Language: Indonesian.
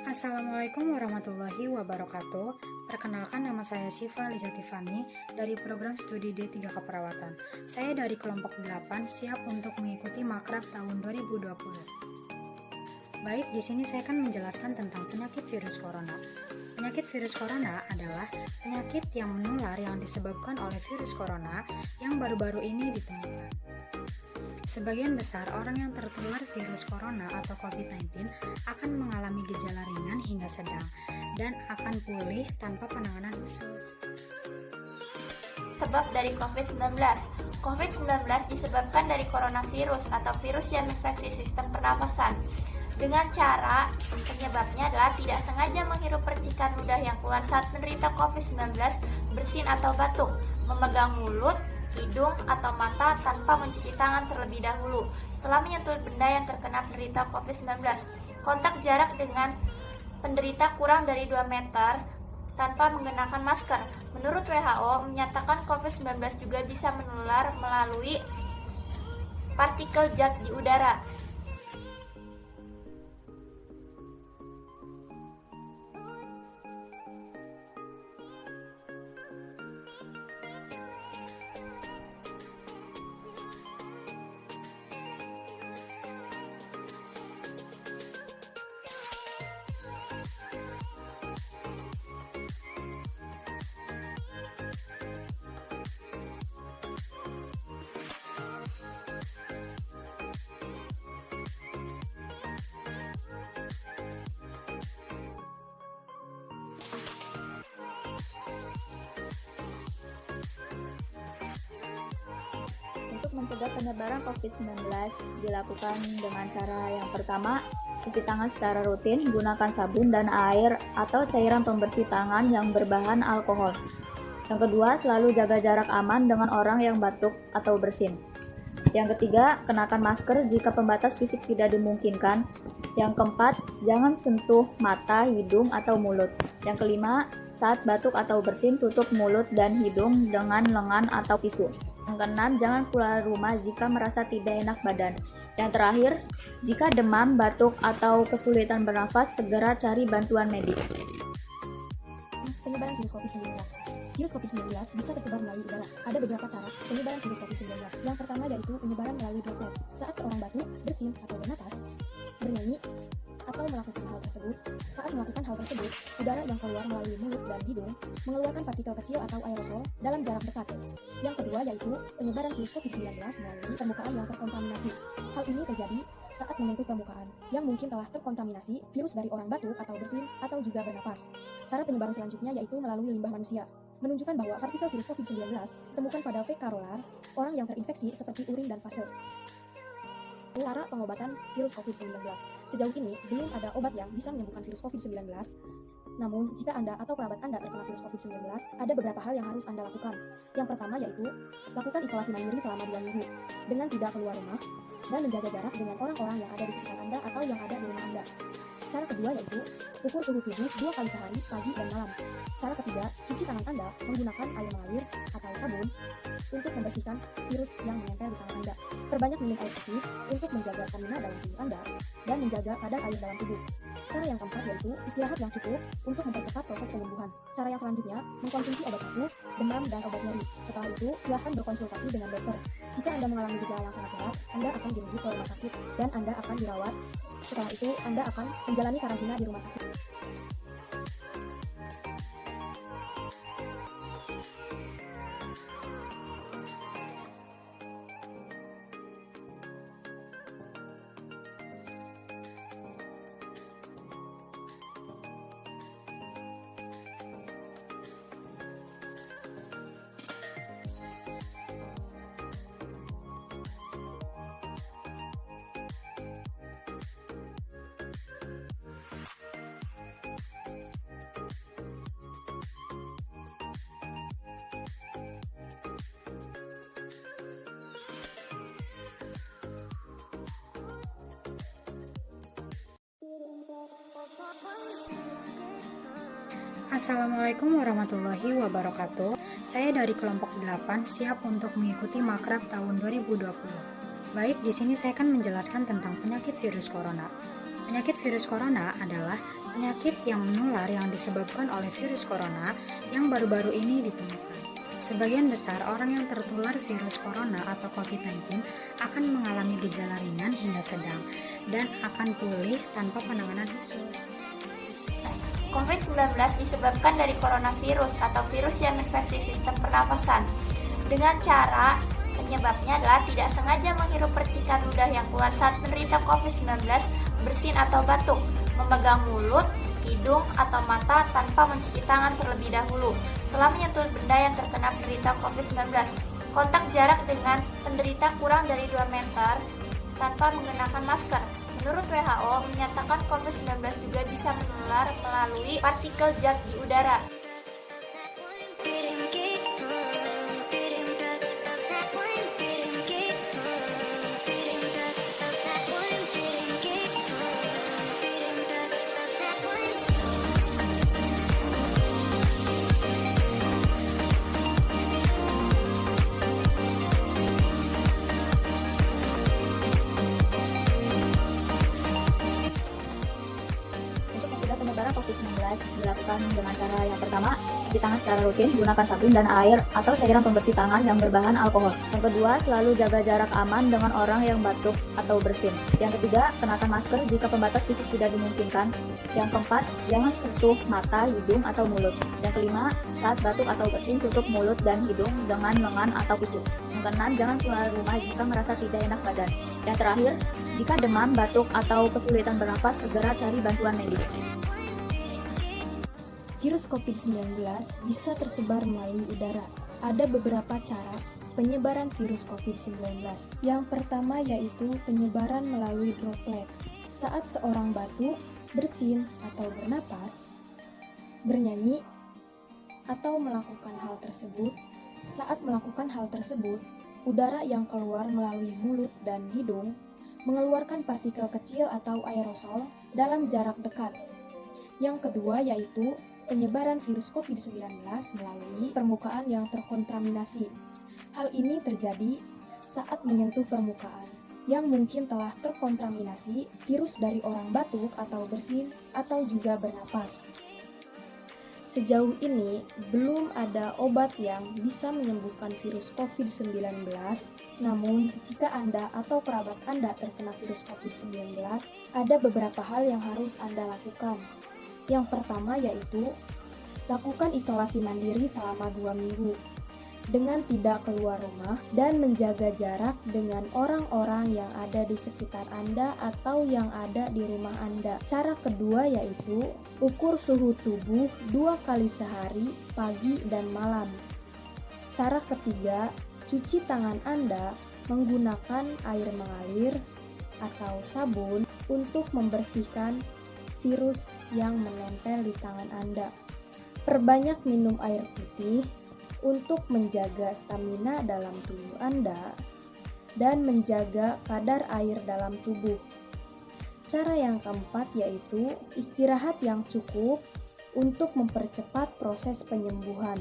Assalamualaikum warahmatullahi wabarakatuh. Perkenalkan, nama saya Syifa Liza Tiffany dari program studi D3 Keperawatan. Saya dari kelompok 8 siap untuk mengikuti Makrab tahun 2020. Baik, di sini saya akan menjelaskan tentang penyakit virus corona. Penyakit virus corona adalah penyakit yang menular yang disebabkan oleh virus corona yang baru-baru ini ditemukan. Sebagian besar orang yang tertular virus corona atau COVID-19 akan mengalami gejala ringan hingga sedang dan akan pulih tanpa penanganan khusus. Sebab dari COVID-19. COVID-19 disebabkan dari coronavirus atau virus yang menginfeksi sistem pernafasan. Dengan cara penyebabnya adalah tidak sengaja menghirup percikan ludah yang keluar saat menderita COVID-19, bersin atau batuk, memegang mulut, hidung, atau mata tanpa mencuci tangan terlebih dahulu setelah menyentuh benda yang terkena penderita COVID-19. Kontak jarak dengan penderita kurang dari 2 meter tanpa menggunakan masker. Menurut WHO, menyatakan COVID-19 juga bisa menular melalui partikel zat di udara. Untuk mencegah penyebaran COVID-19 dilakukan dengan cara yang pertama, cuci tangan secara rutin, gunakan sabun dan air atau cairan pembersih tangan yang berbahan alkohol. Yang kedua, selalu jaga jarak aman dengan orang yang batuk atau bersin. Yang ketiga, kenakan masker jika pembatas fisik tidak dimungkinkan. Yang keempat, jangan sentuh mata, hidung, atau mulut. Yang kelima, saat batuk atau bersin, tutup mulut dan hidung dengan lengan atau tisu. Yang keenam, jangan keluar rumah jika merasa tidak enak badan. Yang terakhir, jika demam, batuk, atau kesulitan bernafas, segera cari bantuan medis. Penyebaran virus COVID-19. Virus COVID-19 bisa tersebar melalui udara. Ada beberapa cara penyebaran virus COVID-19. Yang pertama yaitu penyebaran melalui droplet. Saat seorang batuk, bersin, atau bernapas, bernyanyi, atau melakukan hal tersebut. Saat melakukan hal tersebut, udara yang keluar melalui mulut dan hidung mengeluarkan partikel kecil atau aerosol dalam jarak dekat. Yang kedua yaitu penyebaran virus COVID-19 melalui permukaan yang terkontaminasi. Hal ini terjadi saat menyentuh permukaan yang mungkin telah terkontaminasi virus dari orang batuk atau bersin atau juga bernapas. Cara penyebaran selanjutnya yaitu melalui limbah manusia, menunjukkan bahwa partikel virus COVID-19 ditemukan pada fekarolar orang yang terinfeksi seperti urin dan fase. Cara pengobatan virus COVID-19. Sejauh ini, belum ada obat yang bisa menyembuhkan virus COVID-19. Namun, jika Anda atau kerabat Anda terkena virus COVID-19, ada beberapa hal yang harus Anda lakukan. Yang pertama yaitu, lakukan isolasi mandiri selama 2 minggu, dengan tidak keluar rumah, dan menjaga jarak dengan orang-orang yang ada di sekitar Anda atau yang ada di rumah Anda. Cara kedua yaitu, ukur suhu tubuh 2 kali sehari, pagi dan malam. Cara ketiga, cuci tangan Anda menggunakan air mengalir atau sabun untuk membersihkan virus yang menempel di tangan Anda. Perbanyak minum air putih untuk menjaga stamina dalam tubuh Anda dan menjaga kadar air dalam tubuh. Cara yang keempat yaitu istirahat yang cukup untuk mempercepat proses penyembuhan. Cara yang selanjutnya, mengkonsumsi obat batuk, demam, dan obat nyeri. Setelah itu, silahkan berkonsultasi dengan dokter. Jika Anda mengalami gejala yang sangat berat, Anda akan dirujuk ke rumah sakit dan Anda akan dirawat. Setelah itu, Anda akan menjalani karantina di rumah sakit. Assalamualaikum warahmatullahi wabarakatuh. Saya dari kelompok 8 siap untuk mengikuti Makrab tahun 2020. Baik, di sini saya akan menjelaskan tentang penyakit virus corona. Penyakit virus corona adalah penyakit yang menular yang disebabkan oleh virus corona yang baru-baru ini ditemukan. Sebagian besar orang yang tertular virus corona atau COVID-19 akan mengalami gejala ringan hingga sedang dan akan pulih tanpa penanganan khusus. COVID-19 disebabkan dari coronavirus atau virus yang infeksi sistem pernafasan. Dengan cara penyebabnya adalah tidak sengaja menghirup percikan ludah yang keluar saat menderita COVID-19, bersin atau batuk, memegang mulut, hidung, atau mata tanpa mencuci tangan terlebih dahulu setelah menyentuh benda yang terkena penderita COVID-19. Kontak jarak dengan penderita kurang dari 2 meter tanpa menggunakan masker. Menurut WHO, menyatakan COVID-19 juga bisa menular melalui partikel zat di udara. Penyebaran COVID-19 dilakukan dengan cara yang pertama, cuci tangan secara rutin, gunakan sabun dan air atau cairan pembersih tangan yang berbahan alkohol. Yang kedua, selalu jaga jarak aman dengan orang yang batuk atau bersin. Yang ketiga, kenakan masker jika pembatas fisik tidak dimungkinkan. Yang keempat, jangan sentuh mata, hidung, atau mulut. Yang kelima, saat batuk atau bersin, tutup mulut dan hidung dengan lengan atau pisau. Yang keenam, jangan keluar rumah jika merasa tidak enak badan. Yang terakhir, jika demam, batuk, atau kesulitan bernapas, segera cari bantuan medis. Virus COVID-19 bisa tersebar melalui udara. Ada beberapa cara penyebaran virus COVID-19. Yang pertama yaitu penyebaran melalui droplet. Saat seorang batuk, bersin, atau bernapas, bernyanyi, atau melakukan hal tersebut. Saat melakukan hal tersebut, udara yang keluar melalui mulut dan hidung mengeluarkan partikel kecil atau aerosol dalam jarak dekat. Yang kedua yaitu penyebaran virus COVID-19 melalui permukaan yang terkontaminasi. Hal ini terjadi saat menyentuh permukaan yang mungkin telah terkontaminasi virus dari orang batuk atau bersin atau juga bernapas. Sejauh ini, belum ada obat yang bisa menyembuhkan virus COVID-19, namun jika Anda atau kerabat Anda terkena virus COVID-19, ada beberapa hal yang harus Anda lakukan. Yang pertama yaitu, lakukan isolasi mandiri selama 2 minggu, dengan tidak keluar rumah dan menjaga jarak dengan orang-orang yang ada di sekitar Anda atau yang ada di rumah Anda. Cara kedua yaitu ukur suhu tubuh 2 kali sehari, pagi dan malam. Cara ketiga, cuci tangan Anda menggunakan air mengalir atau sabun untuk membersihkan virus yang menempel di tangan Anda. Perbanyak minum air putih untuk menjaga stamina dalam tubuh Anda dan menjaga kadar air dalam tubuh. Cara yang keempat yaitu istirahat yang cukup untuk mempercepat proses penyembuhan.